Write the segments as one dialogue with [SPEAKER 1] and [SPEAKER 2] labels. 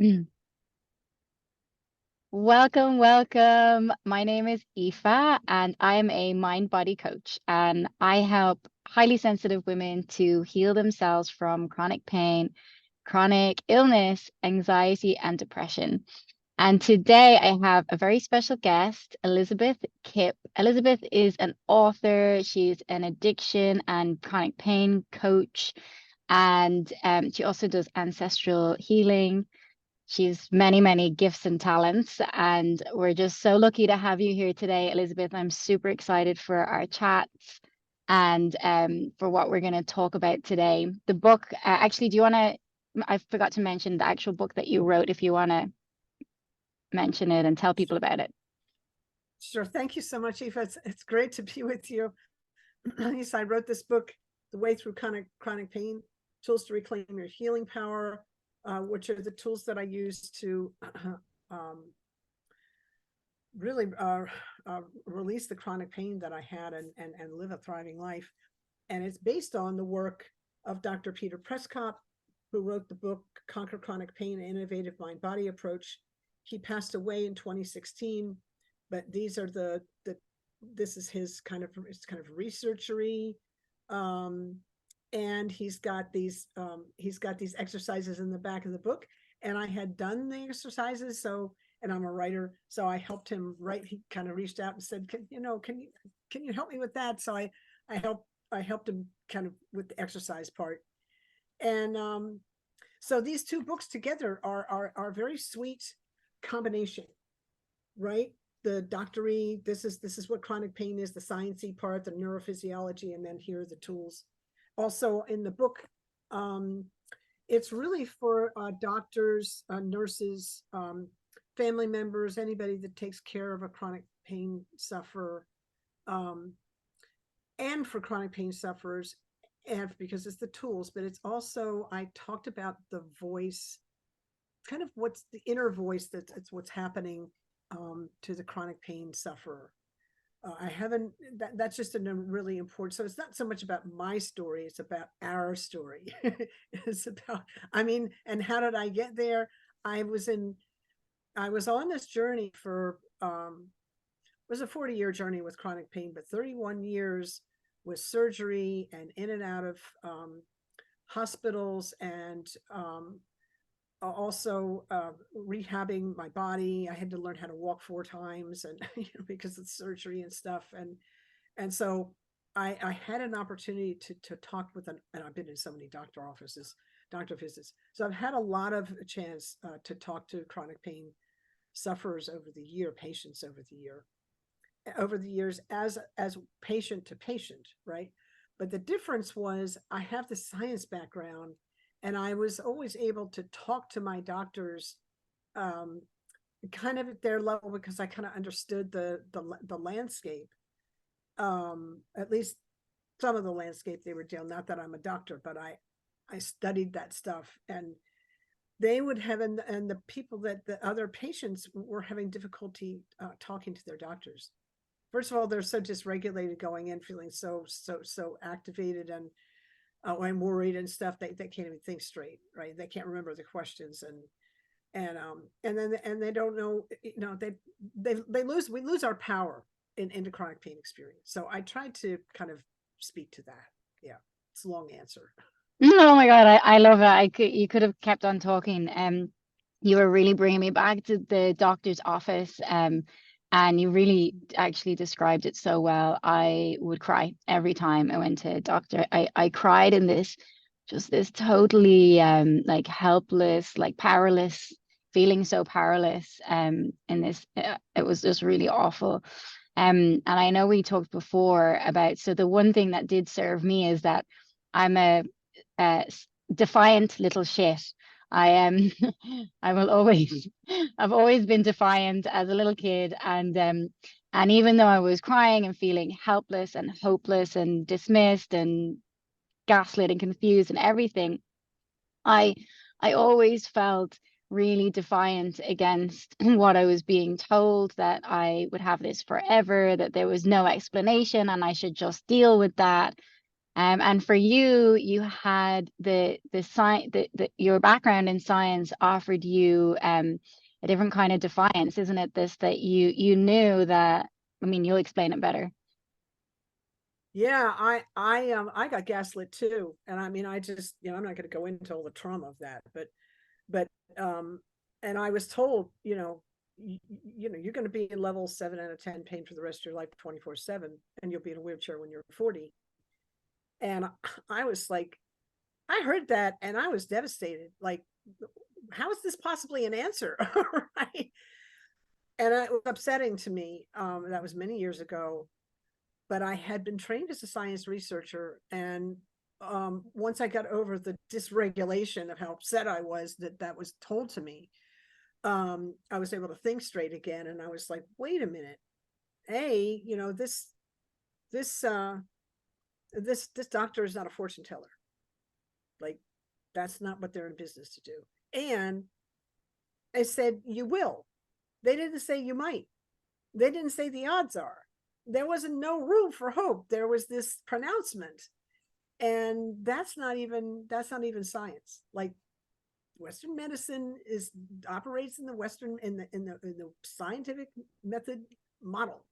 [SPEAKER 1] Mm. Welcome, welcome. My name is Aoife, and I'm a mind body coach, and I help highly sensitive women to heal themselves from chronic pain, chronic illness, anxiety, and depression. And today I have a very special guest, Elizabeth Kipp. Elizabeth is an author, she's an addiction and chronic pain coach, and she also does ancestral healing. She's many, many gifts and talents, and we're just so lucky to have you here today, Elizabeth. I'm super excited for our chats and for what we're going to talk about today. The book, actually, do you want to? I forgot to mention the actual book that you wrote, if you want to mention it and tell people about it.
[SPEAKER 2] Sure. Thank you so much, Eva. It's great to be with you. Yes, I wrote this book, The Way Through Chronic Pain, Tools to Reclaim Your Healing Power, which are the tools that I use to um, really release the chronic pain that I had and live a thriving life. And it's based on the work of Dr. Peter Prescott, who wrote the book Conquer Chronic Pain, An Innovative Mind-Body Approach. He passed away in 2016, but these are this is his kind of researchery, and he's got these exercises in the back of the book, and I had done the exercises, so, and I'm a writer, so I helped him write. He kind of reached out and said, can you help me with that? So I helped him kind of with the exercise part. And so these two books together are a very sweet combination, right? The doctory, this is what chronic pain is, the sciencey part, the neurophysiology, and then here are the tools. Also in the book, it's really for doctors, nurses, family members, anybody that takes care of a chronic pain sufferer, and for chronic pain sufferers, and because it's the tools, but it's also, I talked about the voice, kind of what's the inner voice, that's what's happening to the chronic pain sufferer. I haven't, that's just a really important. So it's not so much about my story, it's about our story. It's about, I mean, and how did I get there? I was on this journey for, it was a 40-year journey with chronic pain, but 31 years with surgery and in and out of hospitals, and also rehabbing my body. I had to learn how to walk 4 times, and because of surgery and stuff, and so I had an opportunity to talk with and I've been in so many doctor visits, so I've had a lot of a chance to talk to chronic pain sufferers patients over the years, as patient to patient, right? But the difference was I have the science background, and I was always able to talk to my doctors um, kind of at their level, because I kind of understood the landscape, at least some of the landscape they were dealing. Not that I'm a doctor, but I studied that stuff, and they would have, and the people that the other patients were having difficulty talking to their doctors. First of all, they're so dysregulated going in, feeling so activated and I'm worried and stuff. They can't even think straight, right? They can't remember the questions, and they don't know, we lose our power into chronic pain experience. So I tried to kind of speak to that. Yeah, it's a long answer.
[SPEAKER 1] Oh my God, I love it. You could have kept on talking. You were really bringing me back to the doctor's office. And you really actually described it so well. I would cry every time I went to a doctor. I cried in this totally like helpless, like powerless, feeling so powerless. In this, it was just really awful. And I know we talked before about, so the one thing that did serve me is that I'm a defiant little shit. I am. I will always. I've always been defiant as a little kid, and even though I was crying and feeling helpless and hopeless and dismissed and gaslit and confused and everything, I I always felt really defiant against what I was being told, that I would have this forever, that there was no explanation and I should just deal with that. And for you, you had the science, your background in science offered you a different kind of defiance, isn't it? This that you knew that. I mean, you'll explain it better.
[SPEAKER 2] Yeah, I got gaslit too. And I mean, I just, I'm not going to go into all the trauma of that, but um and I was told, you're going to be in level 7 out of 10 pain for the rest of your life 24/7, and you'll be in a wheelchair when you're 40. And I was like, I heard that and I was devastated. Like, how is this possibly an answer? Right. And it was upsetting to me. That was many years ago, but I had been trained as a science researcher. And once I got over the dysregulation of how upset I was that was told to me, I was able to think straight again. And I was like, wait a minute. Hey, this this doctor is not a fortune teller. Like, that's not what they're in business to do. And I said, you will. They didn't say you might. They didn't say the odds are. There wasn't no room for hope. There was this pronouncement. And that's not even science. Like, Western medicine operates in the Western in the scientific method model,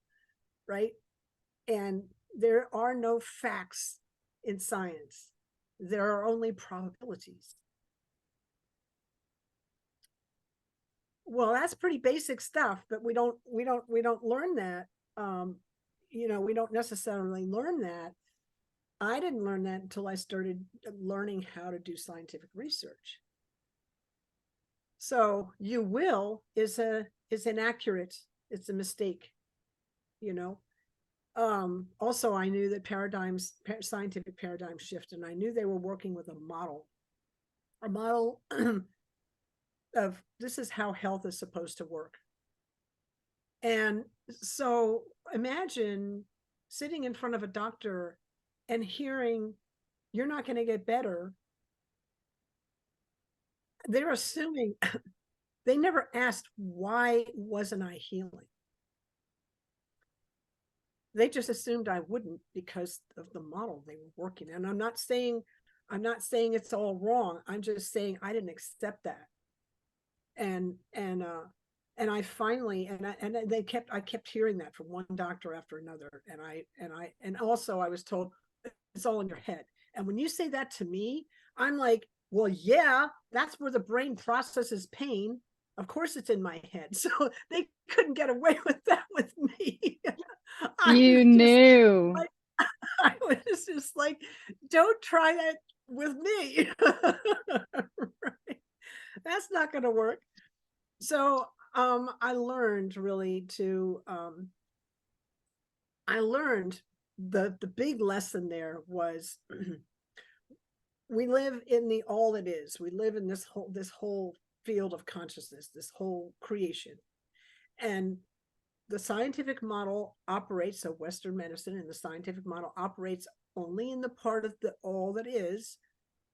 [SPEAKER 2] right? And there are no facts in science. There are only probabilities. Well, that's pretty basic stuff, but we don't learn that. We don't necessarily learn that. I didn't learn that until I started learning how to do scientific research. So you will is inaccurate. It's a mistake, Also, I knew that scientific paradigms shift, and I knew they were working with a model of this is how health is supposed to work. And so imagine sitting in front of a doctor and hearing you're not going to get better. They're assuming they never asked, why wasn't I healing? They just assumed I wouldn't because of the model they were working. And I'm not saying it's all wrong. I'm just saying I didn't accept that. And I finally, I kept hearing that from one doctor after another. And also I was told it's all in your head. And when you say that to me, I'm like, well, yeah, that's where the brain processes pain. Of course it's in my head. So they couldn't get away with that with me.
[SPEAKER 1] You knew.
[SPEAKER 2] Like, I was just like, don't try that with me. Right? That's not going to work. So I learned really I learned the big lesson there was we live in the all it is. We live in this whole field of consciousness, this whole creation. And the scientific model operates, so Western medicine and the scientific model operates only in the part of the all that is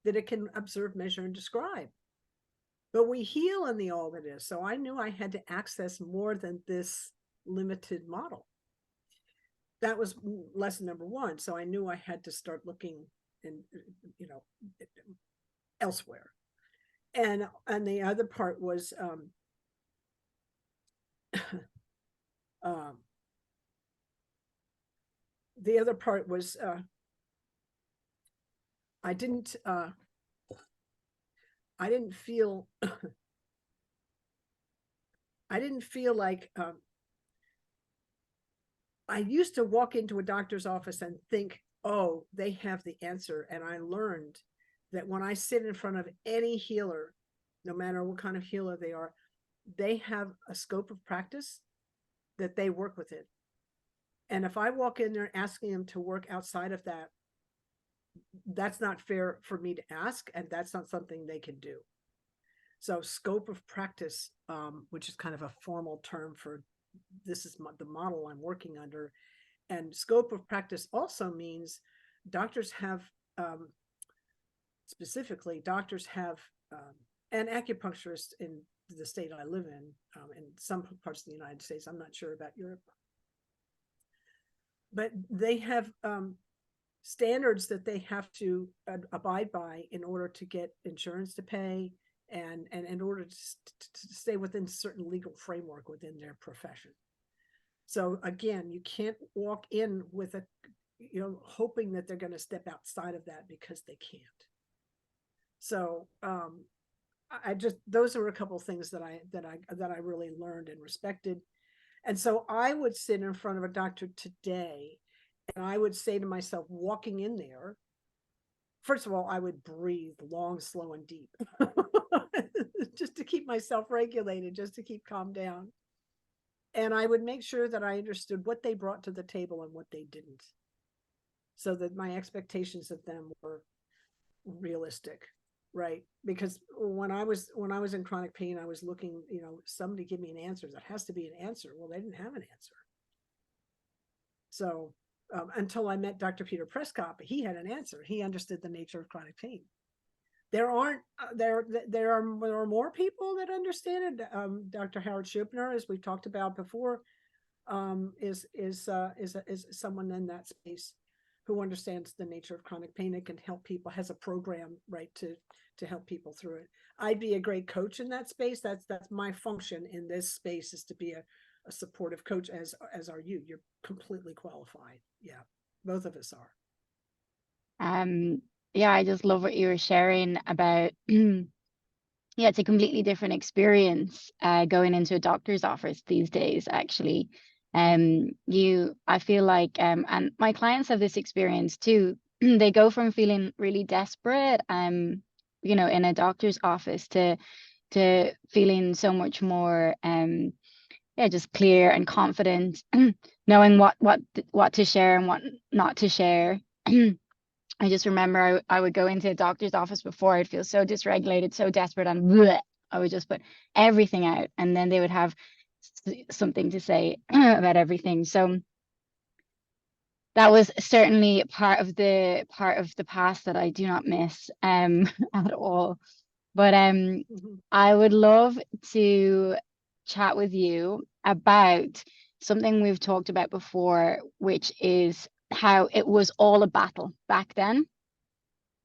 [SPEAKER 2] that it can observe, measure, and describe. But we heal in the all that is. So I knew I had to access more than this limited model. That was lesson number one. So I knew I had to start looking and elsewhere. And the other part was the other part was I didn't feel I didn't feel like I used to walk into a doctor's office and think, oh, they have the answer. And I learned that when I sit in front of any healer, no matter what kind of healer they are, they have a scope of practice that they work with it. And if I walk in there asking them to work outside of that, that's not fair for me to ask, and that's not something they can do. So scope of practice, which is kind of a formal term for this is the model I'm working under. And scope of practice also means doctors have, specifically, doctors have, and acupuncturists in the state I live in some parts of the United States, I'm not sure about Europe, but they have standards that they have to abide by in order to get insurance to pay, and in order to stay within certain legal framework within their profession. So again, you can't walk in with a, hoping that they're going to step outside of that, because they can't. So I just, those are a couple of things that I really learned and respected. And so I would sit in front of a doctor today, and I would say to myself, walking in there, first of all, I would breathe long, slow, and deep, just to keep myself regulated, just to keep calm down. And I would make sure that I understood what they brought to the table and what they didn't, so that my expectations of them were realistic, right? Because when I was in chronic pain, I was looking, somebody give me an answer. That has to be an answer. Well, they didn't have an answer. So until I met Dr. Peter Prescott, he had an answer. He understood the nature of chronic pain. There are more people that understand it. Dr. Howard Schupner, as we've talked about before, is someone in that space who understands the nature of chronic pain and can help people, has a program, right, to help people through it. I'd be a great coach in that space. That's my function in this space, is to be a supportive coach, as are you. You're completely qualified. Yeah, both of us are.
[SPEAKER 1] Yeah, I just love what you were sharing about. Yeah, it's a completely different experience going into a doctor's office these days, actually. I feel like, and my clients have this experience too. They go from feeling really desperate, in a doctor's office, to feeling so much more, yeah, just clear and confident, knowing what to share and what not to share. I just remember I would go into a doctor's office before. I'd feel so dysregulated, so desperate, and bleh, I would just put everything out, and then they would have something to say about everything. So that was certainly part of the past that I do not miss at all. But I would love to chat with you about something we've talked about before, which is how it was all a battle back then.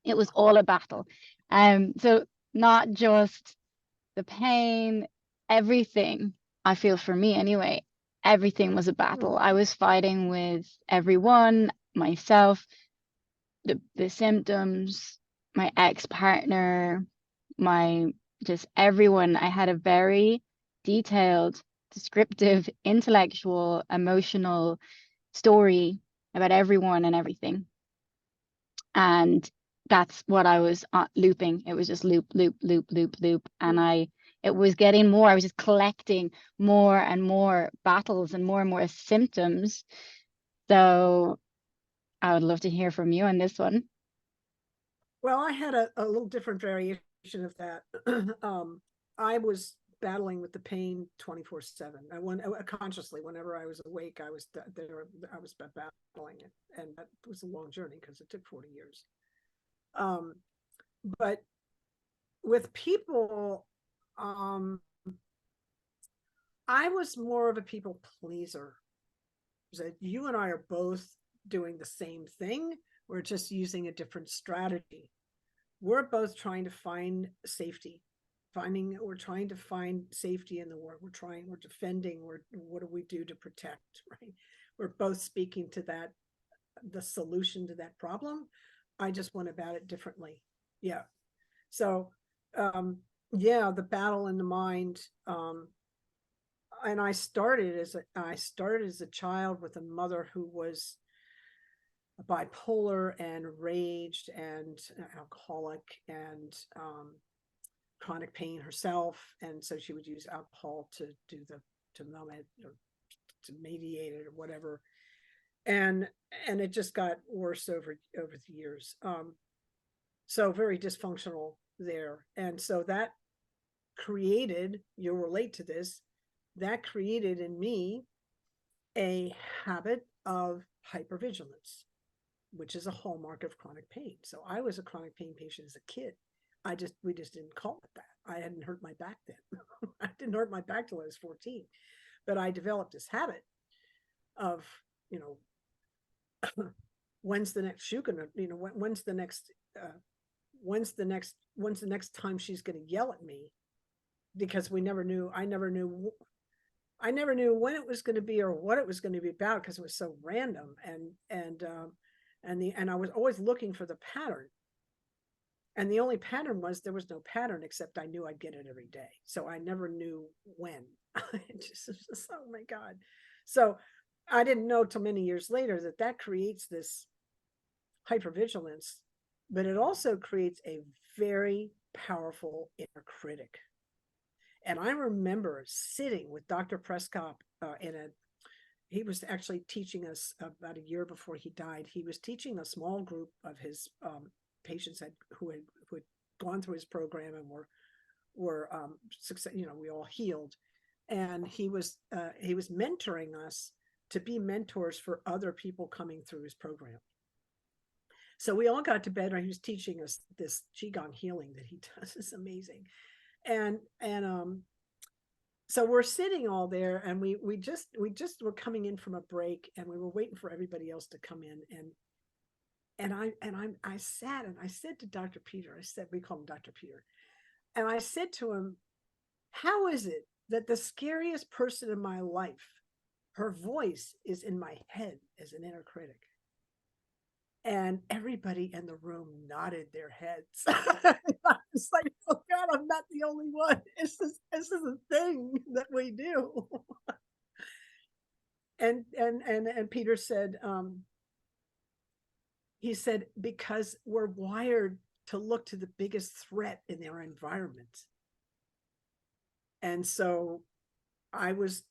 [SPEAKER 1] It was all a battle. So not just the pain, everything, I feel, for me anyway, everything was a battle. I was fighting with everyone, myself, the symptoms, my ex-partner, my just everyone. I had a very detailed, descriptive, intellectual, emotional story about everyone and everything. And that's what I was looping. It was just loop, loop, loop, loop, loop. And it was getting more. I was just collecting more and more battles and more symptoms. So I would love to hear from you on this one.
[SPEAKER 2] Well, I had a little different variation of that. I was battling with the pain 24/7. Consciously, whenever I was awake, I was there. I was battling it, and that was a long journey because it took 40 years. But with people, I was more of a people pleaser. So you and I are both doing the same thing. We're just using a different strategy. We're both trying to find safety. We're trying to find safety in the world. We're defending, what do we do to protect, right? We're both speaking to that, the solution to that problem. I just went about it differently. Yeah. So, yeah, the battle in the mind. And I started as a child with a mother who was bipolar and raged and alcoholic and chronic pain herself, and so she would use alcohol to numb it or to mediate it or whatever, and it just got worse over the years. So very dysfunctional there, and so that created, you'll relate to this, that created in me a habit of hypervigilance, which is a hallmark of chronic pain. So I was a chronic pain patient as a kid. We just didn't call it that. I hadn't hurt my back then. I didn't hurt my back till I was 14, but I developed this habit of, when's the next shoe gonna, when's the next, when's the next time she's gonna yell at me? Because I never knew when it was going to be or what it was going to be about, because it was so random. And I was always looking for the pattern. And the only pattern was, there was no pattern, except I knew I'd get it every day. So I never knew when. Just, oh my God. So I didn't know till many years later that creates this hypervigilance, but it also creates a very powerful inner critic. And I remember sitting with Dr. Prescott he was actually teaching us about a year before he died. He was teaching a small group of his patients who had gone through his program and were success, we all healed. And he was mentoring us to be mentors for other people coming through his program. So we all got to bed, and he was teaching us this Qigong healing that he does. It's amazing. And so we're sitting all there, and we just were coming in from a break, and we were waiting for everybody else to come in. I sat and I said to Dr. Peter, we call him Dr. Peter, and I said to him, how is it that the scariest person in my life, her voice is in my head as an inner critic? And everybody in the room nodded their heads. I was like, oh God, I'm not the only one. This is a thing that we do. And Peter said, he said, because we're wired to look to the biggest threat in our environment. And so I was,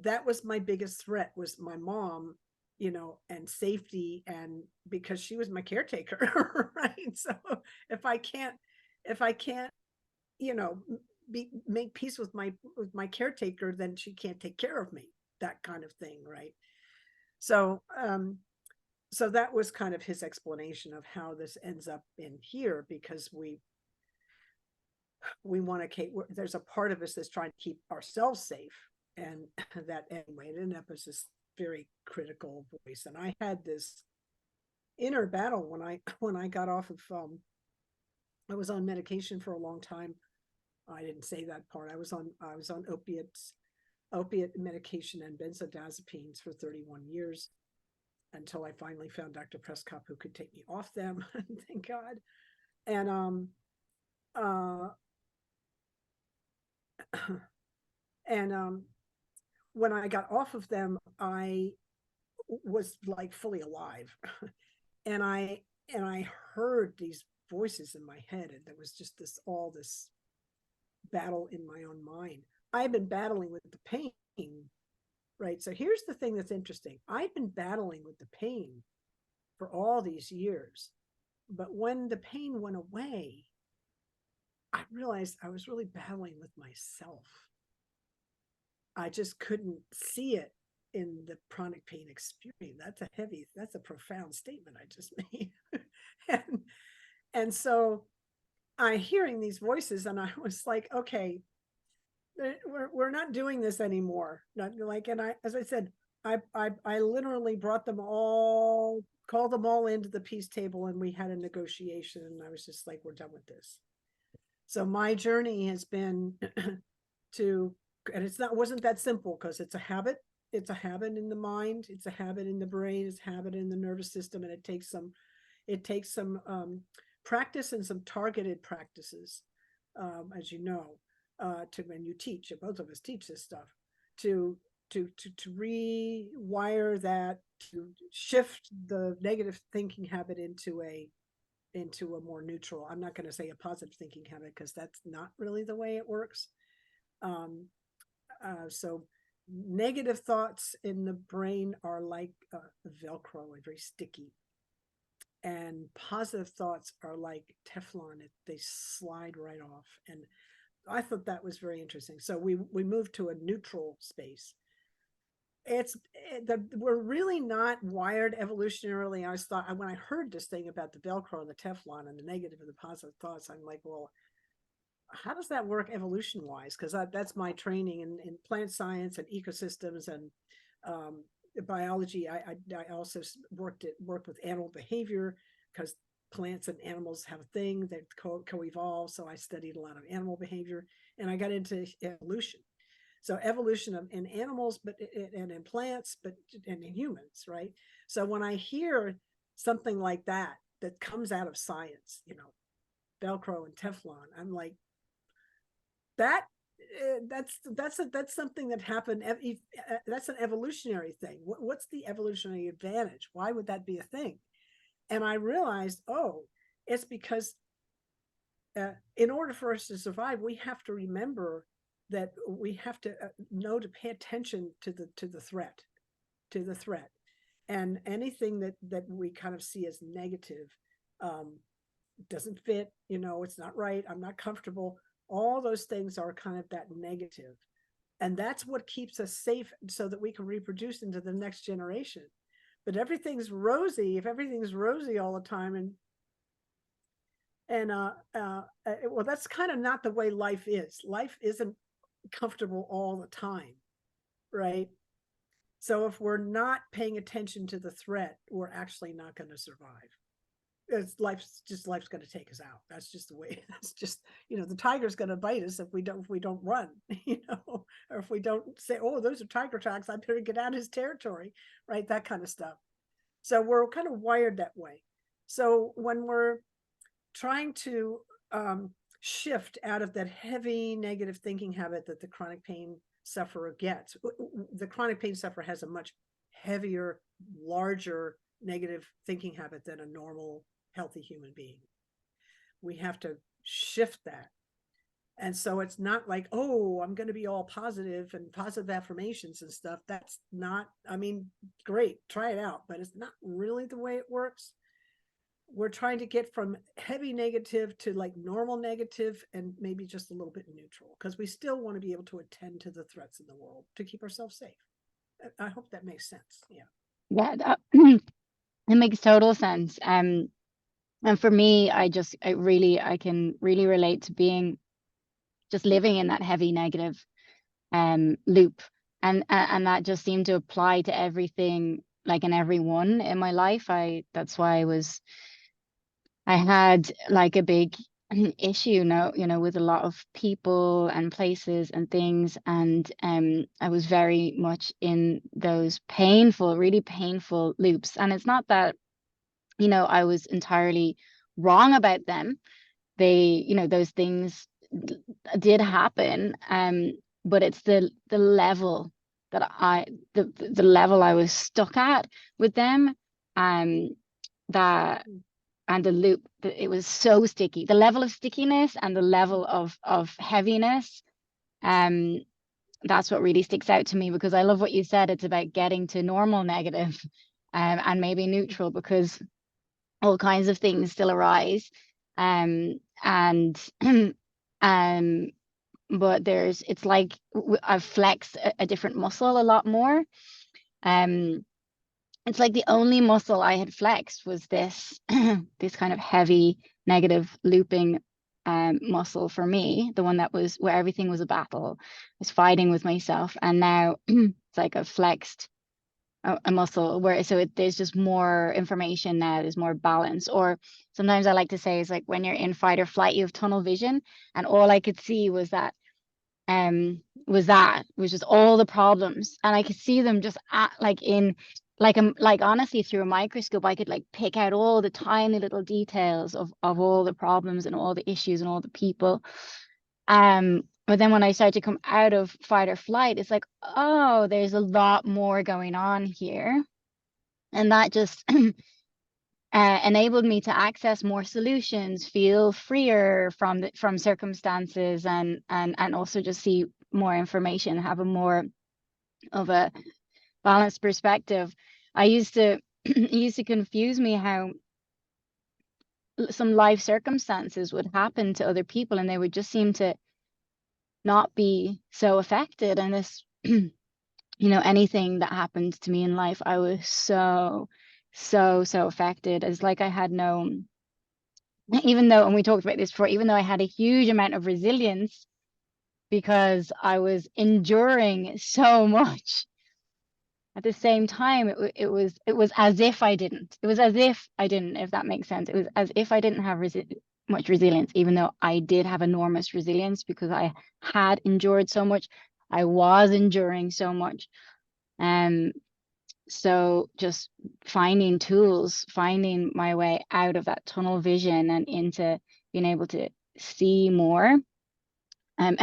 [SPEAKER 2] that was my biggest threat, was my mom, and safety, and because she was my caretaker, right? So if I can't, make peace with my caretaker, then she can't take care of me, that kind of thing, right? So so that was kind of his explanation of how this ends up in here, because we want to, there's a part of us that's trying to keep ourselves safe, and that anyway, it ended up as this very critical voice. And I had this inner battle when I got off of I was on medication for a long time. I didn't say that part. I was on opiate medication and benzodiazepines for 31 years, until I finally found Dr. Prescott, who could take me off them. Thank God. And when I got off of them, I was like fully alive. and I heard these voices in my head, and there was just this battle in my own mind. I've been battling with the pain, right? So here's the thing that's interesting. I've been battling with the pain for all these years, but when the pain went away, I realized I was really battling with myself. I just couldn't see it in the chronic pain experience. That's a profound statement I just made. and so I hearing these voices, and I was like, okay, we're not doing this anymore. Not like, and as I said, I literally brought them all, called them all into the peace table, and we had a negotiation, and I was just like, we're done with this. So my journey has been and wasn't that simple, because it's a habit. It's a habit in the mind. It's a habit in the brain. It's a habit in the nervous system. And it takes some practice, and some targeted practices, as you know, when you teach, both of us teach this stuff, to rewire that, to shift the negative thinking habit into a more neutral. I'm not going to say a positive thinking habit, because that's not really the way it works. So negative thoughts in the brain are like Velcro, very sticky. And positive thoughts are like Teflon. They slide right off. And I thought that was very interesting. So we moved to a neutral space. We're really not wired evolutionarily. I thought, when I heard this thing about the Velcro and the Teflon and the negative and the positive thoughts, I'm like, well, how does that work evolution wise? Because that's my training in plant science and ecosystems and biology, I also worked with animal behavior, because plants and animals have a thing that co-evolve. So I studied a lot of animal behavior, and I got into evolution. So evolution in animals, but and in plants, but and in humans, right? So when I hear something like that comes out of science, Velcro and Teflon, I'm like, that's something that happened. That's an evolutionary thing. What's the evolutionary advantage? Why would that be a thing? And I realized, oh, it's because in order for us to survive, we have to remember that we have to know to pay attention to the threat, and anything that we kind of see as negative, doesn't fit. It's not right. I'm not comfortable. All those things are kind of that negative, and that's what keeps us safe, so that we can reproduce into the next generation. But everything's rosy. If everything's rosy all the time, well, that's kind of not the way life is. Life isn't comfortable all the time, right? So if we're not paying attention to the threat, we're actually not going to survive. Life's going to take us out. That's just the way. That's just, the tiger's going to bite us if we don't run, or if we don't say, oh, those are tiger tracks, I better get out of his territory, right? That kind of stuff. So we're kind of wired that way. So when we're trying to shift out of that heavy negative thinking habit that the chronic pain sufferer gets, the chronic pain sufferer has a much heavier, larger negative thinking habit than a normal, healthy human being. We have to shift that. And so it's not like, oh, I'm going to be all positive and positive affirmations and stuff. That's not, great, try it out, but it's not really the way it works. We're trying to get from heavy negative to like normal negative, and maybe just a little bit neutral, because we still want to be able to attend to the threats in the world to keep ourselves safe. I hope that makes sense.
[SPEAKER 1] Yeah, it makes total sense. And for me, I can really relate to being just living in that heavy negative loop, and that just seemed to apply to everything, like in everyone in my life. That's why I had like a big issue now, with a lot of people and places and things, and I was very much in those really painful loops. And it's not that I was entirely wrong about them. Those things did happen, but it's the level the level I was stuck at with them, that and the loop, it was so sticky. The level of stickiness and the level of heaviness, um that's what really sticks out to me, because I love what you said. It's about getting to normal negative, and maybe neutral, because all kinds of things still arise, and but it's like I've flexed a different muscle a lot more. um it's like the only muscle I had flexed was this this kind of heavy negative looping muscle for me, the one that was where everything was a battle. I was fighting with myself, and now it's like I've flexed a muscle there's just more information now, there's more balance. Or sometimes I like to say, it's like when you're in fight or flight, you have tunnel vision, and all I could see was just all the problems, and I could see them just like honestly, through a microscope I could like pick out all the tiny little details of all the problems and all the issues and all the people. But then when I start to come out of fight or flight, it's like, oh, there's a lot more going on here. And that just enabled me to access more solutions, feel freer from circumstances, and also just see more information, have a more of a balanced perspective. I used to it used to confuse me how some life circumstances would happen to other people, and they would just seem to not be so affected. And this, anything that happened to me in life, I was so affected. It's like I had no, even though, and we talked about this before, even though I had a huge amount of resilience because I was enduring so much, at the same time, it was as if I didn't. It was as if I didn't, if that makes sense. It was as if I didn't have much resilience, even though I did have enormous resilience because I had endured so much. I was enduring so much. So just finding tools, finding my way out of that tunnel vision and into being able to see more. And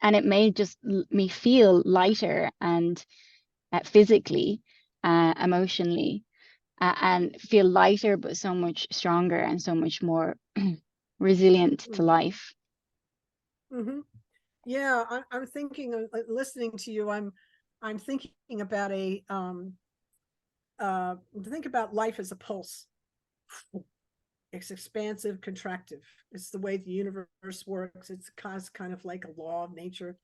[SPEAKER 1] it made just me feel lighter and physically, emotionally, and feel lighter, but so much stronger and so much more resilient to life.
[SPEAKER 2] Mm-hmm. Yeah, I'm thinking, listening to you, I'm thinking about think about life as a pulse. It's expansive, contractive. It's the way the universe works. It's kind of like a law of nature.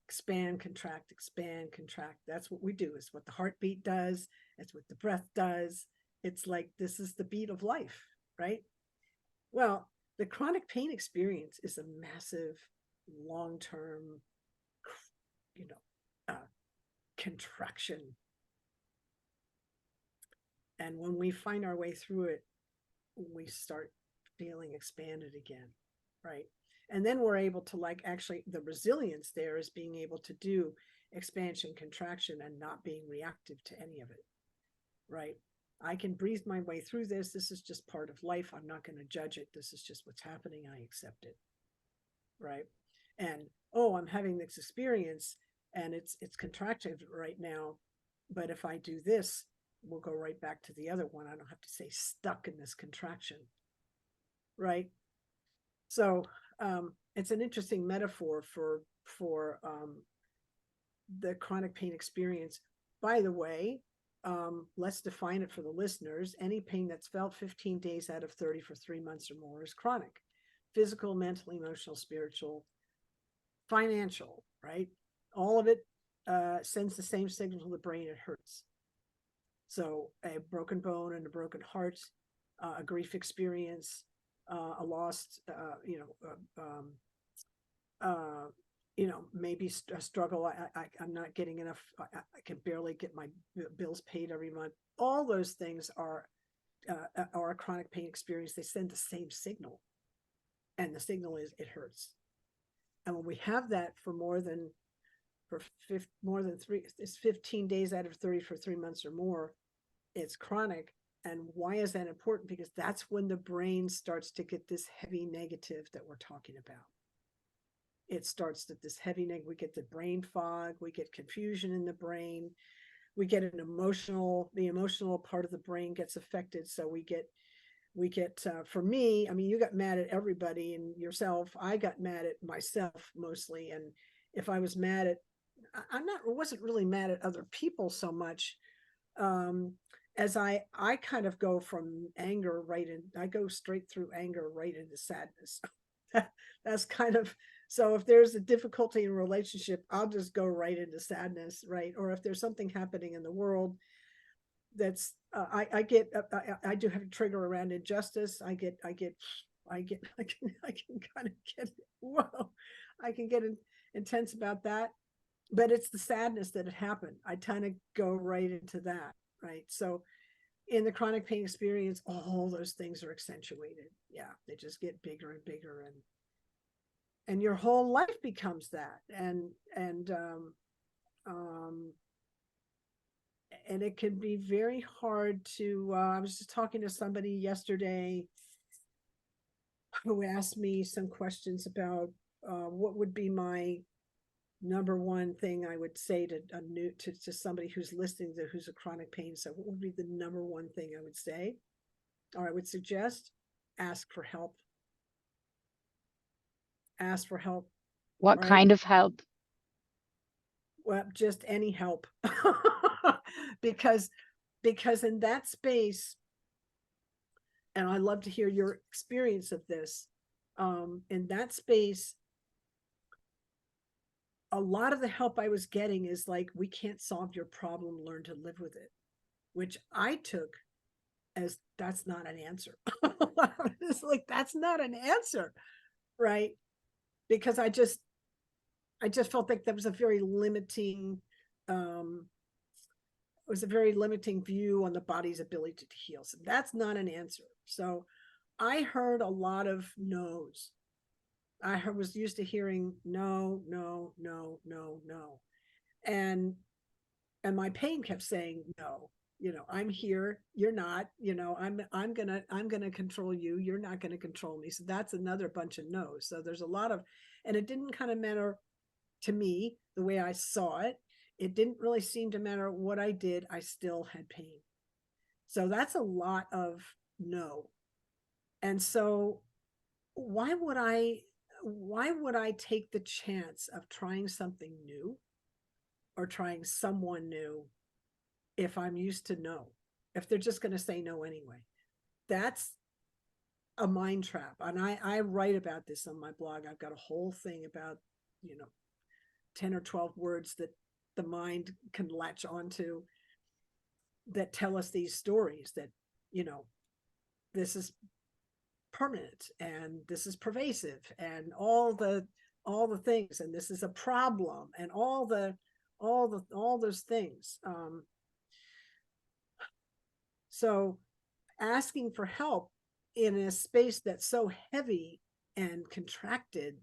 [SPEAKER 2] Expand, contract, expand, contract. That's what we do. It's what the heartbeat does. It's what the breath does. It's like, this is the beat of life, right? Well, the chronic pain experience is a massive, long-term, you know, contraction. And when we find our way through it, we start feeling expanded again, right? And then we're able to, like, actually, the resilience there is being able to do expansion, contraction, and not being reactive to any of it, right? I can breathe my way through this. This is just part of life. I'm not going to judge it. This is just what's happening. I accept it, right? And oh, I'm having this experience and it's contracted right now, but if I do this, we'll go right back to the other one. I don't have to stay stuck in this contraction, right? So it's an interesting metaphor for the chronic pain experience. By the way, let's define it for the listeners. Any pain that's felt 15 days out of 30 for 3 months or more is chronic. Physical, mental, emotional, spiritual, financial, right? All of it sends the same signal to the brain. It hurts. So a broken bone and a broken heart, a grief experience, a lost, maybe a struggle. I'm not getting enough. I can barely get my bills paid every month. All those things are a chronic pain experience. They send the same signal, and the signal is it hurts. And when we have that for more than 15 days out of 30 for 3 months or more, it's chronic. And why is that important? Because that's when the brain starts to get this heavy negative that we're talking about. It starts at this heavy negative. We get the brain fog, we get confusion in the brain, we get the emotional part of the brain gets affected. So we get for me, I mean, you got mad at everybody and yourself. I got mad at myself mostly. And if I was mad at, wasn't really mad at other people so much, as I kind of go from anger I go straight through anger right into sadness. That's kind of, so if there's a difficulty in a relationship, I'll just go right into sadness, right? Or if there's something happening in the world that's, I do have a trigger around injustice. I can kind of get, whoa, I can get intense about that, but it's the sadness that it happened. I kind of go right into that, right? So in the chronic pain experience, all those things are accentuated. Yeah, they just get bigger and bigger, and your whole life becomes that. And it can be very hard to, I was just talking to somebody yesterday who asked me some questions about what would be my number one thing I would say to somebody who's listening to who's a chronic pain. So what would be the number one thing I would say, or I would suggest? Ask for help. Ask for help.
[SPEAKER 1] What
[SPEAKER 2] Right?
[SPEAKER 1] kind of help?
[SPEAKER 2] Well, just any help. because in that space, and I love to hear your experience of this, in that space, a lot of the help I was getting is like, we can't solve your problem, learn to live with it, which I took as that's not an answer. It's like, that's not an answer, right? Because I just felt like that was a very limiting was a very limiting view on the body's ability to heal. So that's not an answer. So I heard a lot of no's. Was used to hearing no, no, no, no, no. And my pain kept saying no. I'm here, you're not. I'm gonna control you, you're not gonna control me. So that's another bunch of no's. So there's a lot of, and it didn't kind of matter to me the way I saw it. It didn't really seem to matter what I did, I still had pain. So that's a lot of no. And so why would I take the chance of trying something new or trying someone new if I'm used to no, if they're just going to say no anyway? That's a mind trap. And I write about this on my blog. I've got a whole thing about, 10 or 12 words that the mind can latch onto that tell us these stories that, this is permanent and this is pervasive and all the things, and this is a problem, and all those things. So asking for help in a space that's so heavy and contracted,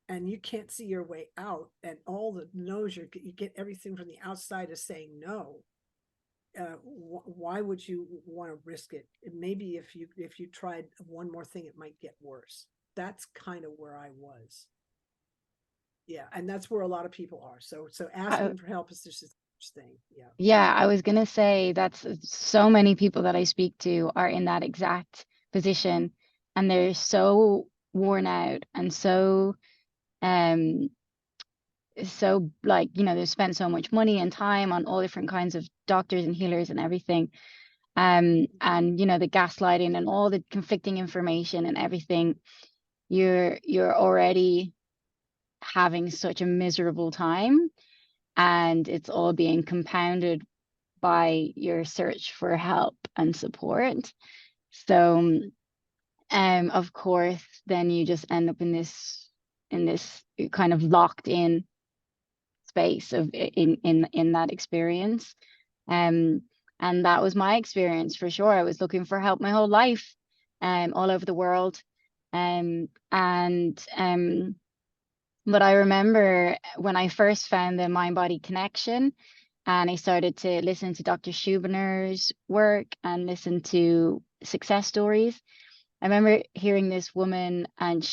[SPEAKER 2] and you can't see your way out, and all the no's, you get everything from the outside is saying no. Why would you want to risk it? Maybe if you tried one more thing, it might get worse. That's kind of where I was. Yeah, and that's where a lot of people are. So asking for help is just a thing. Yeah.
[SPEAKER 1] Yeah, I was gonna say that's so many people that I speak to are in that exact position, and they're so worn out and um so like, they've spent so much money and time on all different kinds of doctors and healers and everything. And the gaslighting and all the conflicting information and everything, you're already having such a miserable time, and it's all being compounded by your search for help and support. So of course then you just end up in this kind of locked in space of in that experience. um and that was my experience for sure. I was looking for help my whole life, all over the world. And but I remember when I first found the mind body connection, and I started to listen to Dr. Schubiner's work and listen to success stories. I remember hearing this woman, and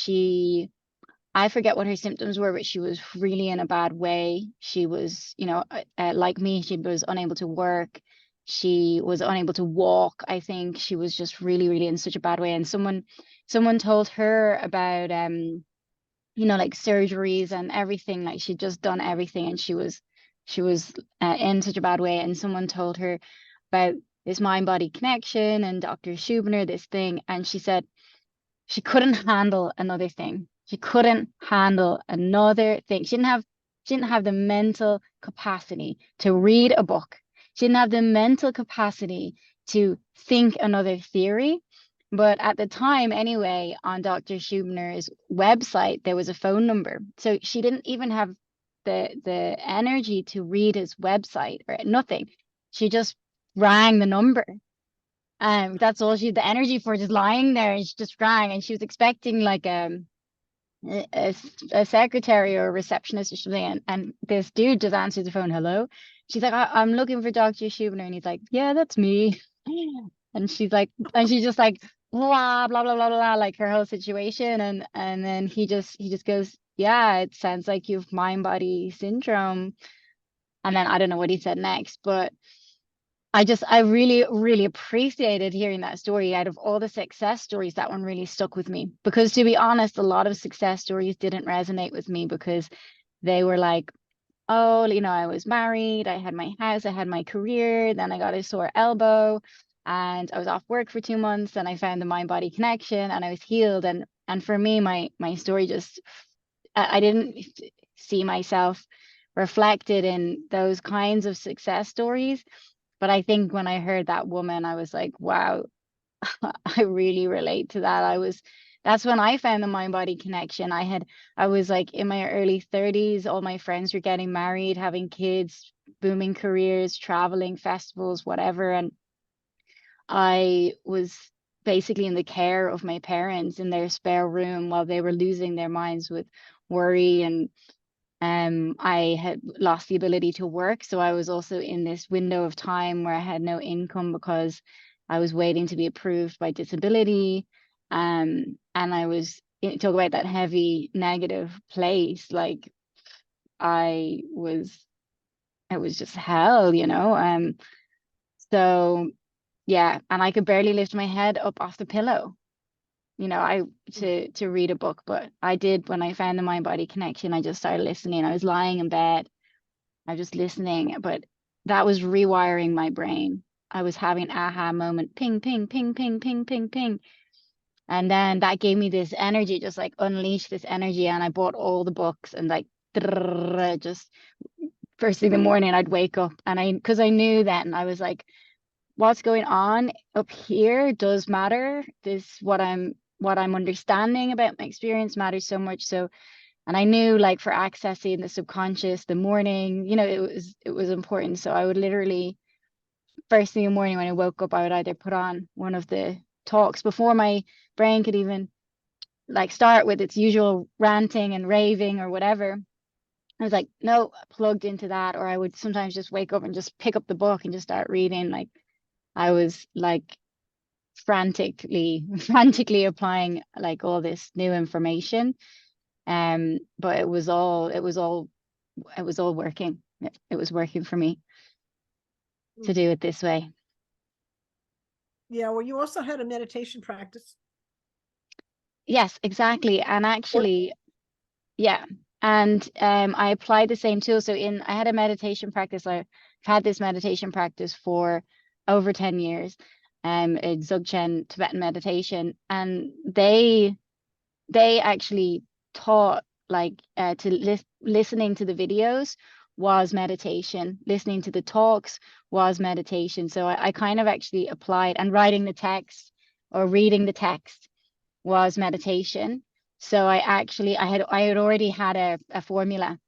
[SPEAKER 1] I forget what her symptoms were, but she was really in a bad way. She was, like me, she was unable to work. She was unable to walk. I think she was just really, really in such a bad way. And someone told her about, like surgeries and everything. Like she'd just done everything, and she was in such a bad way. And someone told her about this mind body connection and Dr. Schubiner, this thing, and she said she couldn't handle another thing. She couldn't handle another thing. She didn't have the mental capacity to read a book. She didn't have the mental capacity to think another theory. But at the time, anyway, on Dr. Schubiner's website, there was a phone number. So she didn't even have the energy to read his website or nothing. She just rang the number. That's all she had the energy for, just lying there, and she just rang, and she was expecting like a secretary or a receptionist or something, and this dude just answered the phone. Hello. She's like, I'm looking for Dr. Schubiner, and he's like, yeah, that's me. And she's like, and she's just like blah blah blah blah blah, like her whole situation, and then he just goes, yeah, it sounds like you've mind body syndrome. And then I don't know what he said next, but I really, really appreciated hearing that story. Out of all the success stories, that one really stuck with me, because to be honest, a lot of success stories didn't resonate with me, because they were like, oh, I was married, I had my house, I had my career, then I got a sore elbow and I was off work for 2 months, and I found the mind body connection and I was healed. And for me, my story just, I didn't see myself reflected in those kinds of success stories. But I think when I heard that woman, I was like, wow, I really relate to that. That's when I found the mind body connection. I was like in my early 30s, all my friends were getting married, having kids, booming careers, traveling, festivals, whatever. And I was basically in the care of my parents in their spare room while they were losing their minds with worry. And I had lost the ability to work. So I was also in this window of time where I had no income because I was waiting to be approved by disability. And I was talk about that heavy negative place. Like I was, it was just hell, you know. So yeah, and I could barely lift my head up off the pillow, you know, I to read a book. But I did, when I found the mind body connection, I just started listening. I was lying in bed, I was just listening, but that was rewiring my brain. I was having an aha moment, ping, ping, ping, ping, ping, ping, ping. And then that gave me this energy, just like unleashed this energy. And I bought all the books and like just first thing in the morning, I'd wake up and because I knew then, I was like, what's going on up here does matter. This what I'm understanding about my experience matters so much. So, and I knew like for accessing the subconscious, the morning, you know, it was important. So I would literally first thing in the morning when I woke up, I would either put on one of the talks before my brain could even like start with its usual ranting and raving or whatever. I was like, no, plugged into that. Or I would sometimes just wake up and just pick up the book and just start reading. Like I was like frantically applying like all this new information. But it was all working. It was working for me to do it this way.
[SPEAKER 2] Yeah, well, you also had a meditation practice.
[SPEAKER 1] Yes, exactly. And actually, yeah. And I applied the same tool. So I had a meditation practice. I've had this meditation practice for over 10 years, in Dzogchen Tibetan meditation. And they actually taught like listening to the videos was meditation, listening to the talks was meditation. So I kind of actually applied, and writing the text or reading the text was meditation. So I had already had a formula.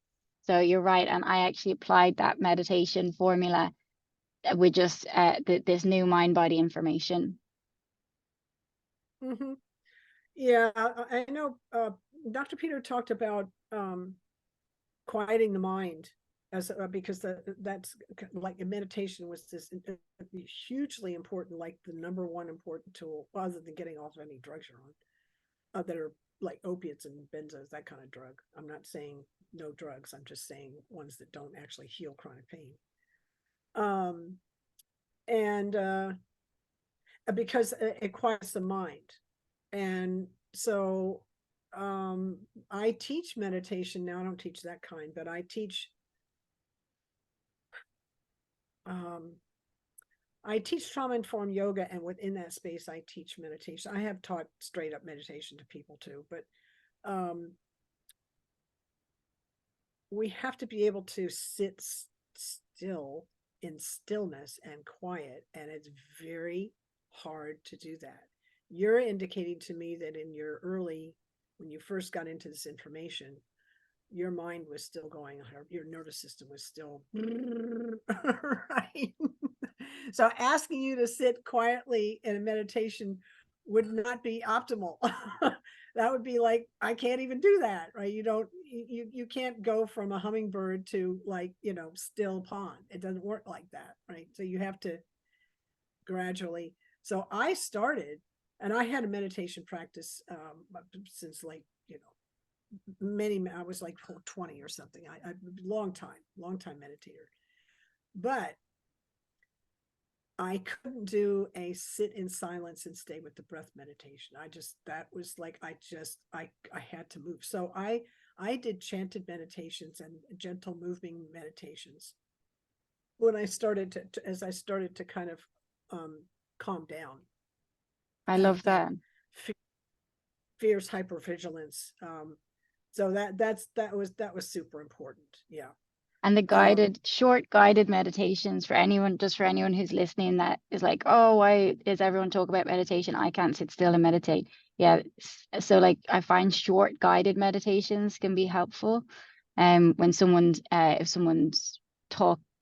[SPEAKER 1] So you're right, and I actually applied that meditation formula with just this new mind body information.
[SPEAKER 2] Mm-hmm. Yeah, I know Dr. Peter talked about quieting the mind as because that's like meditation was this hugely important, like the number one important tool, other than getting off any drugs you're on, that are like opiates and benzos, that kind of drug. I'm not saying no drugs. I'm just saying ones that don't actually heal chronic pain. And because it quiets the mind. And so I teach meditation now. I don't teach that kind, but I teach trauma-informed yoga, and within that space, I teach meditation. I have taught straight up meditation to people too, but we have to be able to sit still in stillness and quiet, and it's very hard to do that. You're indicating to me that in your when you first got into this information, your mind was still going, your nervous system was still right. So asking you to sit quietly in a meditation would not be optimal. That would be like, I can't even do that, right? You can't go from a hummingbird to like, still pond. It doesn't work like that, right? So you have to gradually. So I started, and I had a meditation practice since like, I was like 20 or something. I long time meditator, but I couldn't do a sit in silence and stay with the breath meditation. That was like, I had to move. So I did chanted meditations and gentle moving meditations when I started as I started to kind of calm down.
[SPEAKER 1] I love that.
[SPEAKER 2] Fierce hypervigilance. So that was super important. Yeah.
[SPEAKER 1] And the short guided meditations for anyone who's listening that is like, oh, why is everyone talk about meditation? I can't sit still and meditate. Yeah. So like I find short guided meditations can be helpful. When if someone's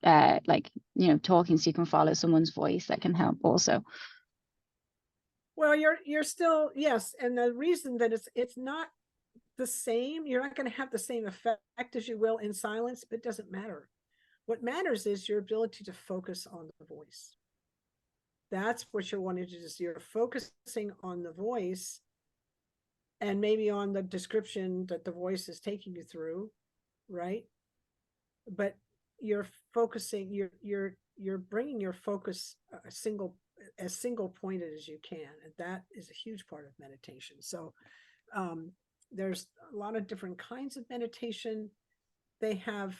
[SPEAKER 1] like, you know, talking so you can follow someone's voice, that can help also.
[SPEAKER 2] Well, you're still, yes, and the reason that it's not the same, you're not going to have the same effect as you will in silence, but it doesn't matter. What matters is your ability to focus on the voice. That's what you're wanting to do. You're focusing on the voice and maybe on the description that the voice is taking you through, right? But you're focusing, you're bringing your focus as single pointed as you can, and that is a huge part of meditation. So there's a lot of different kinds of meditation. They have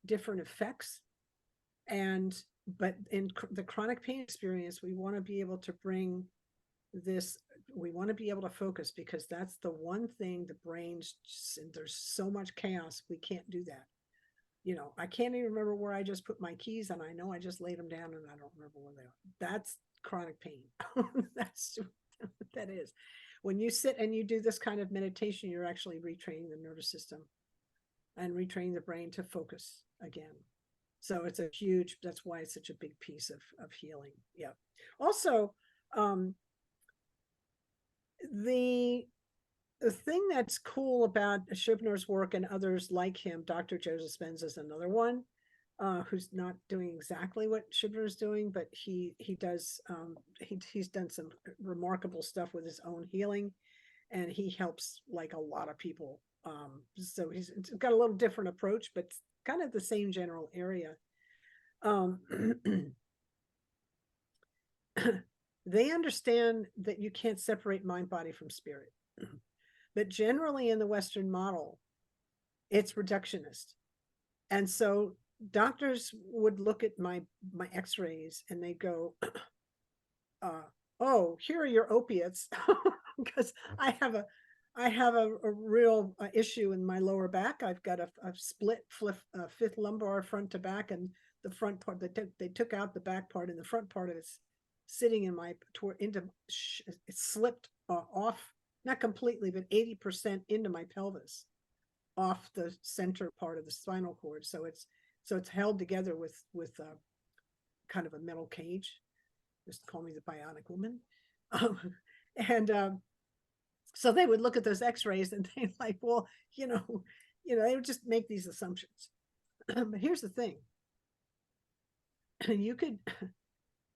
[SPEAKER 2] different effects, but in the chronic pain experience, we want to be able to bring this, we want to be able to focus, because that's the one thing the brain's just, and there's so much chaos, we can't do that. You know, I can't even remember where I just put my keys, and I know I just laid them down and I don't remember where they are. That's chronic pain. That's what that is. When you sit and you do this kind of meditation, you're actually retraining the nervous system and retraining the brain to focus again. So it's a huge, that's why it's such a big piece of healing. Yeah. Also, the thing that's cool about Shubner's work and others like him, Dr. Joseph Spenza is another one, who's not doing exactly what Shubner is doing, but he does, he's done some remarkable stuff with his own healing, and he helps like a lot of people. So he's got a little different approach, but kind of the same general area. They understand that you can't separate mind, body from spirit. But generally in the Western model, it's reductionist. And so doctors would look at my x-rays and they go, oh, here are your opiates. Because I have a real issue in my lower back. I've got a split fifth lumbar front to back, and the front part, they took out the back part, and the front part of it's sitting in my, it slipped off, not completely, but 80% into my pelvis, off the center part of the spinal cord. So it's held together with kind of a metal cage. Just call me the bionic woman. So they would look at those x-rays and they're like, well, they would just make these assumptions. But here's the thing.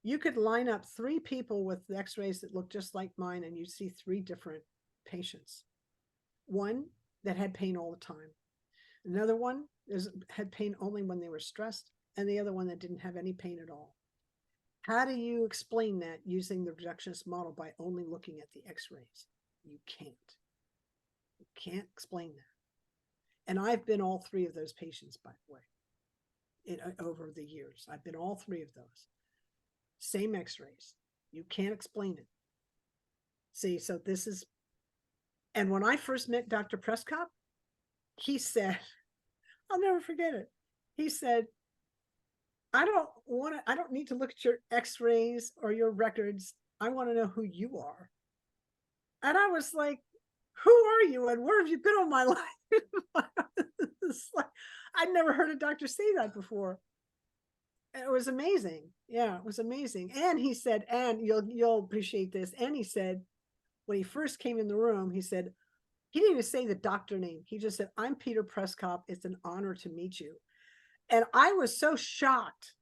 [SPEAKER 2] You could line up 3 people with x-rays that look just like mine, and you see 3 different patients. One that had pain all the time. Another one had pain only when they were stressed, and the other one that didn't have any pain at all. How do you explain that using the reductionist model by only looking at the x-rays? You can't. You can't explain that. And I've been all 3 of those patients, by the way, over the years. I've been all 3 of those. Same x-rays. You can't explain it. See, so this is, and when I first met Dr. Prescott, he said, I'll never forget it. He said, I don't need to look at your x-rays or your records. I want to know who you are. And I was like, who are you and where have you been all my life? It's like, I'd never heard a doctor say that before. It was amazing. Yeah, it was amazing. And he said, and you'll appreciate this. And he said, when he first came in the room, he said, he didn't even say the doctor name. He just said, I'm Peter Prescott. It's an honor to meet you. And I was so shocked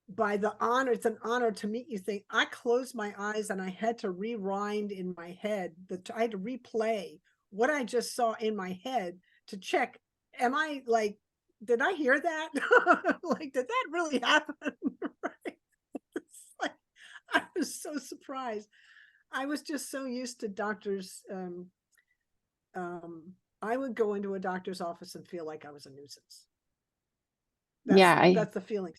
[SPEAKER 2] by the honor. It's an honor to meet you thing. I closed my eyes and I had to rewind in my head. I had to replay what I just saw in my head to check. Am I like, did I hear that? Like, did that really happen? Right? It's like, I was so surprised. I was just so used to doctors. I would go into a doctor's office and feel like I was a nuisance. That's the feeling.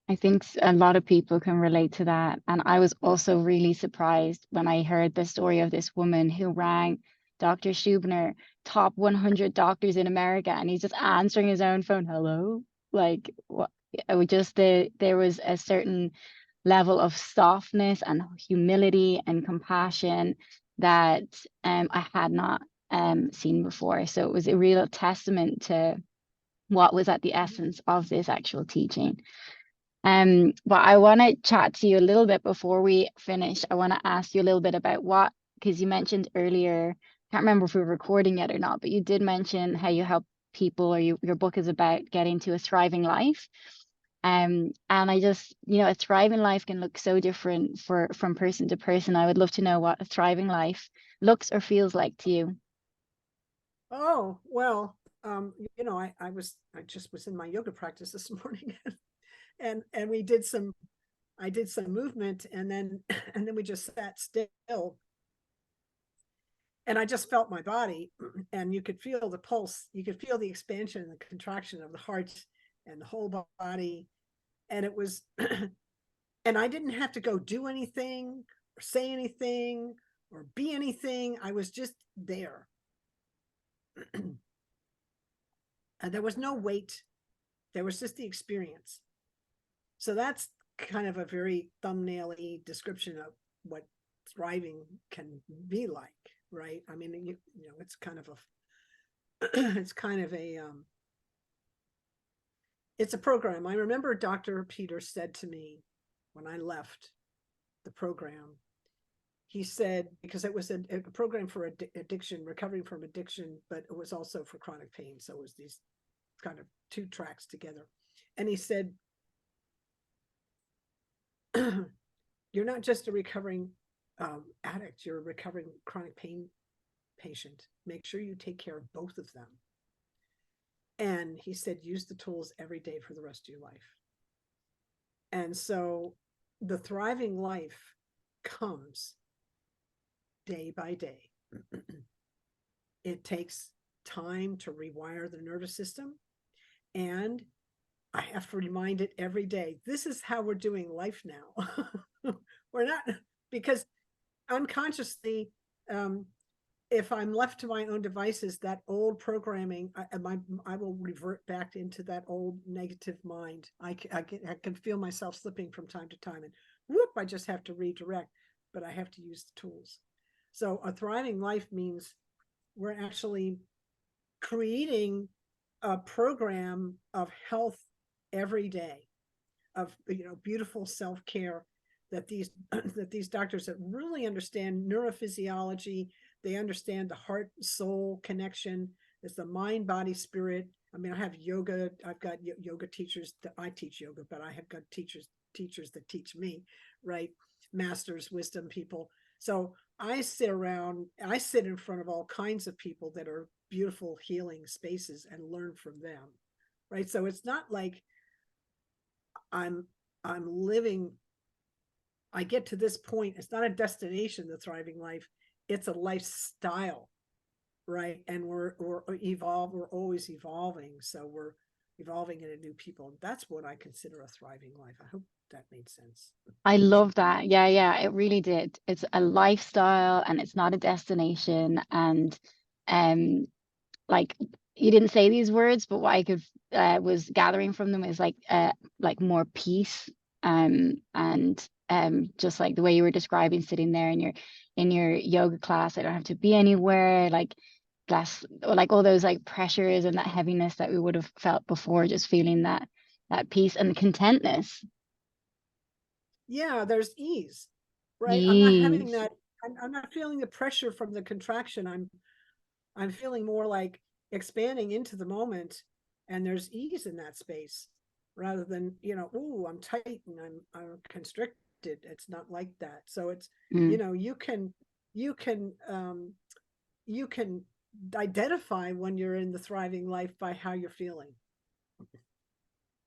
[SPEAKER 1] I think a lot of people can relate to that. And I was also really surprised when I heard the story of this woman who rang Dr. Schubner, top 100 doctors in America, and he's just answering his own phone. Hello? Like, what? It was just there was a certain level of softness and humility and compassion that I had not seen before. So it was a real testament to what was at the essence of this actual teaching. But I want to chat to you a little bit before we finish. I want to ask you a little bit about what, because you mentioned earlier, can't remember if we were recording yet or not, but you did mention how you help people, or your book is about getting to a thriving life. And I just, a thriving life can look so different from person to person. I would love to know what a thriving life looks or feels like to you.
[SPEAKER 2] Oh, well, I just was in my yoga practice this morning, and I did some movement, and then and then we just sat still, and I just felt my body, and you could feel the pulse, you could feel the expansion and the contraction of the heart and the whole body. And it was and I didn't have to go do anything or say anything or be anything. I was just there. And there was no weight. There was just the experience. So that's kind of a very thumbnail-y description of what thriving can be like, right? I mean, it's kind of it's kind of a it's a program. I remember Dr. Peter said to me when I left the program, he said, because it was a program for addiction, recovering from addiction, but it was also for chronic pain. So it was these kind of two tracks together. And he said, you're not just a recovering addict, you're a recovering chronic pain patient. Make sure you take care of both of them. And he said, use the tools every day for the rest of your life. And so the thriving life comes day by day. It takes time to rewire the nervous system. And I have to remind it every day, this is how we're doing life now. We're not, because unconsciously, if I'm left to my own devices, that old programming, I will revert back into that old negative mind. I can feel myself slipping from time to time, and whoop, I just have to redirect, but I have to use the tools. So a thriving life means we're actually creating a program of health every day, of beautiful self-care, that these doctors that really understand neurophysiology, they understand the heart soul connection. It's the mind body spirit. I mean, I have yoga, I've got yoga teachers that I teach yoga, but I have got teachers that teach me, right? Masters, wisdom people. So I sit in front of all kinds of people that are beautiful healing spaces and learn from them, right? So it's not like I'm living, I get to this point, it's not a destination, the thriving life, it's a lifestyle, right? And we're always evolving. So we're evolving into new people. That's what I consider a thriving life. I hope that made sense.
[SPEAKER 1] I love that. Yeah, yeah, it really did. It's a lifestyle and it's not a destination. And um, like you didn't say these words, but what I could was gathering from them is like more peace. And just like the way you were describing sitting there in your yoga class, I don't have to be anywhere, like less, or like all those like pressures and that heaviness that we would have felt before, just feeling that peace and contentness.
[SPEAKER 2] Yeah, there's ease, right? I'm not having
[SPEAKER 1] Yes.
[SPEAKER 2] that. I'm not feeling the pressure from the contraction. I'm feeling more like expanding into the moment, and there's ease in that space, rather than oh, I'm tight and I'm constricted. It's not like that. So it's
[SPEAKER 1] Mm.
[SPEAKER 2] you can you can identify when you're in the thriving life by how you're feeling.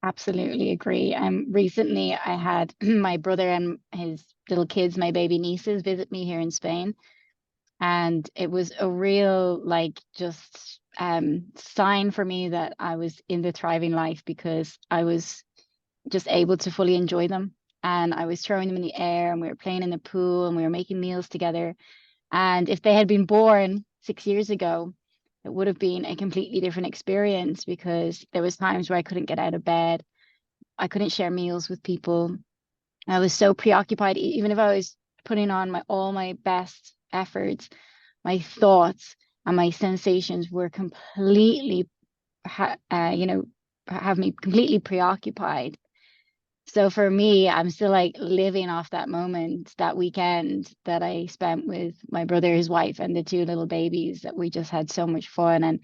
[SPEAKER 1] Absolutely agree. Recently I had my brother and his little kids, my baby nieces, visit me here in Spain, and it was a real like just sign for me that I was in the thriving life because I was just able to fully enjoy them. And I was throwing them in the air, and we were playing in the pool, and we were making meals together. And if they had been born 6 years ago, it would have been a completely different experience because there was times where I couldn't get out of bed. I couldn't share meals with people. I was so preoccupied, even if I was putting on my all my best efforts, my thoughts and my sensations were completely you know, have me completely preoccupied. So for me, I'm still like living off that moment, that weekend that I spent with my brother, his wife, and the two little babies, that we just had so much fun. And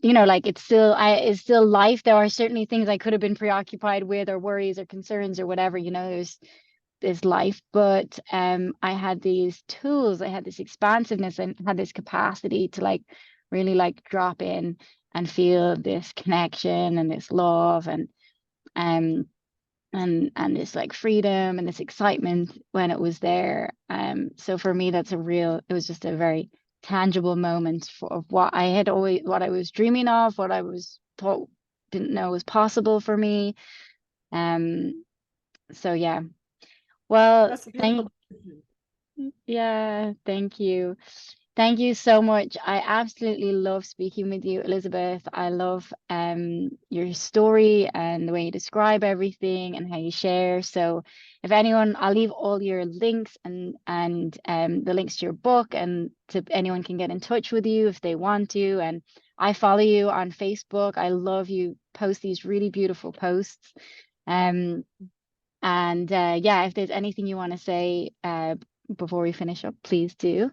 [SPEAKER 1] like it's still life. There are certainly things I could have been preoccupied with, or worries or concerns or whatever, there's life. But I had these tools, I had this expansiveness, and had this capacity to like really like drop in and feel this connection and this love um and this like freedom and this excitement when it was there. So for me, it was just a very tangible moment of what I was dreaming of, what I was thought didn't know was possible for me. Um, so yeah. Well,
[SPEAKER 2] That's a beautiful decision.
[SPEAKER 1] yeah, thank you. Thank you so much. I absolutely love speaking with you, Elizabeth. I love your story and the way you describe everything and how you share. So if anyone, I'll leave all your links and the links to your book, and to anyone can get in touch with you if they want to. And I follow you on Facebook. I love you post these really beautiful posts. Um and yeah, if there's anything you want to say before we finish up, please do.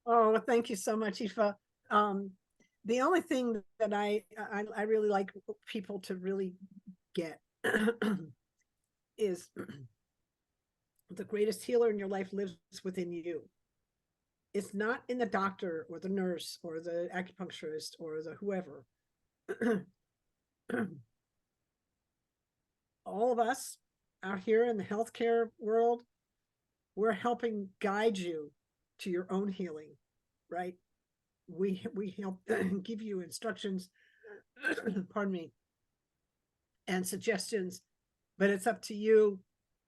[SPEAKER 2] Oh, well, thank you so much, Aoife. The only thing that I really like people to really get is the greatest healer in your life lives within you. It's not in the doctor or the nurse or the acupuncturist or the whoever. All of us out here in the healthcare world, we're helping guide you to your own healing, right? We help give you instructions, pardon me, and suggestions, but it's up to you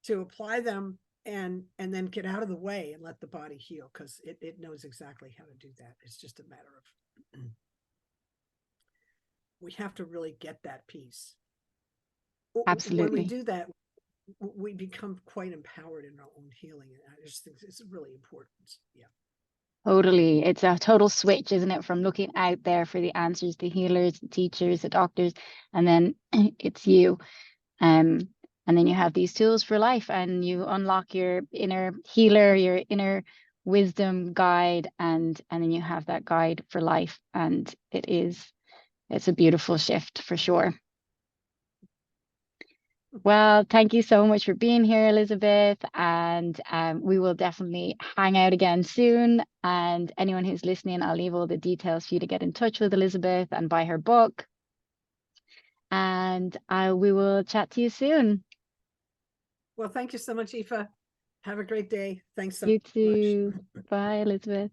[SPEAKER 2] to apply them and then get out of the way and let the body heal, because it knows exactly how to do that. It's just a matter of we have to really get that piece. When we
[SPEAKER 1] Absolutely.
[SPEAKER 2] do that, we become quite empowered in our own healing. And I just think it's really important. Yeah.
[SPEAKER 1] Totally. It's a total switch, isn't it? From looking out there for the answers, the healers, the teachers, the doctors, and then it's you. Um, and then you have these tools for life, and you unlock your inner healer, your inner wisdom guide, and then you have that guide for life. And it's a beautiful shift for sure. Well, thank you so much for being here, Elizabeth. And we will definitely hang out again soon. And anyone who's listening, I'll leave all the details for you to get in touch with Elizabeth and buy her book. And we will chat to you soon.
[SPEAKER 2] Well, thank you so much, Aoife. Have a great day. Thanks so
[SPEAKER 1] You
[SPEAKER 2] much.
[SPEAKER 1] too. Bye, Elizabeth.